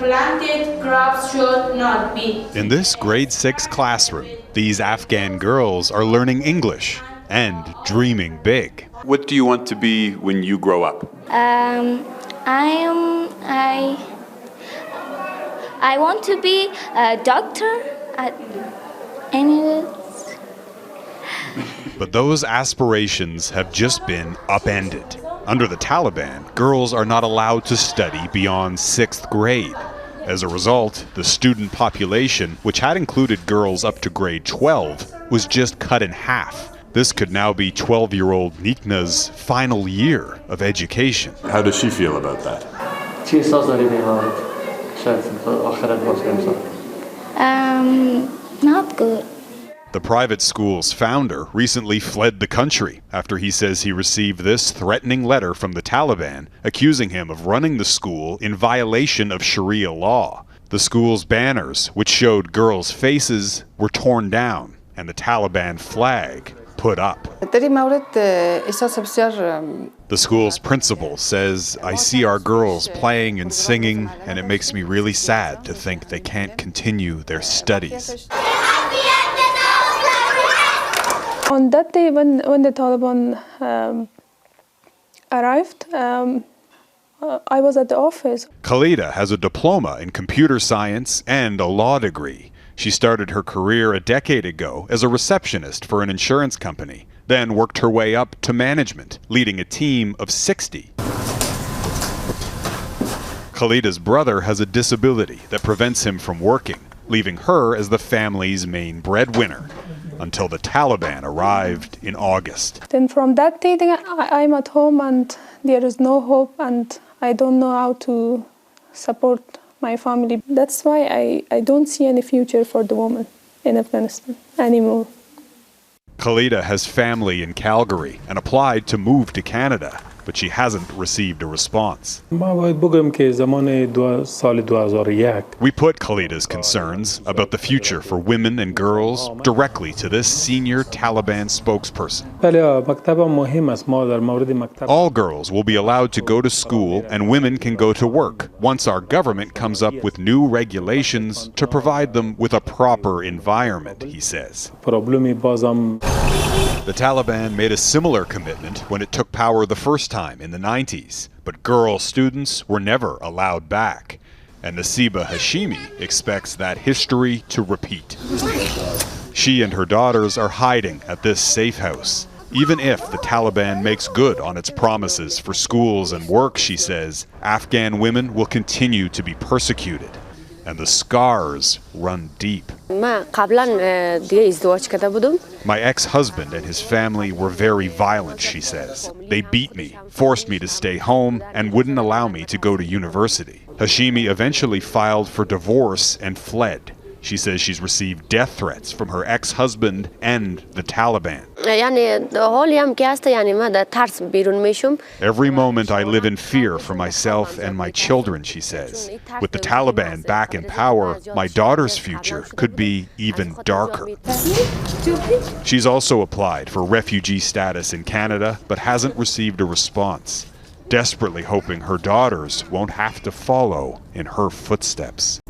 planted crops should not be. In this grade 6 classroom, these Afghan girls are learning English and dreaming big. What do you want to be when you grow up? I want to be a doctor anyways. But those aspirations have just been upended. Under the Taliban, girls are not allowed to study beyond 6th grade. As a result, the student population, which had included girls up to grade 12, was just cut in half. This could now be 12-year-old Nikna's final year of education. How does she feel about that? Not good. The private school's founder recently fled the country after he says he received this threatening letter from the Taliban accusing him of running the school in violation of Sharia law. The school's banners, which showed girls' faces, were torn down and the Taliban flag put up. The school's principal says, "I see our girls playing and singing, and it makes me really sad to think they can't continue their studies." On that day when the Taliban arrived, I was at the office. Khalida has a diploma in computer science and a law degree. She started her career a decade ago as a receptionist for an insurance company, then worked her way up to management, leading a team of 60. Khalida's brother has a disability that prevents him from working, leaving her as the family's main breadwinner, until the Taliban arrived in August. Then from that day, I'm at home and there is no hope and I don't know how to support my family. That's why I don't see any future for the woman in Afghanistan anymore. Khalida has family in Calgary and applied to move to Canada, but she hasn't received a response. We put Khalida's concerns about the future for women and girls directly to this senior Taliban spokesperson. All girls will be allowed to go to school and women can go to work once our government comes up with new regulations to provide them with a proper environment, he says. The Taliban made a similar commitment when it took power the first time in the 90s, but girl students were never allowed back. And Nasiba Hashimi expects that history to repeat. She and her daughters are hiding at this safe house. Even if the Taliban makes good on its promises for schools and work, she says, Afghan women will continue to be persecuted. And the scars run deep. My ex-husband and his family were very violent, she says. They beat me, forced me to stay home, and wouldn't allow me to go to university. Hashimi eventually filed for divorce and fled. She says she's received death threats from her ex-husband and the Taliban. Every moment I live in fear for myself and my children, she says. With the Taliban back in power, my daughter's future could be even darker. She's also applied for refugee status in Canada, but hasn't received a response, desperately hoping her daughters won't have to follow in her footsteps.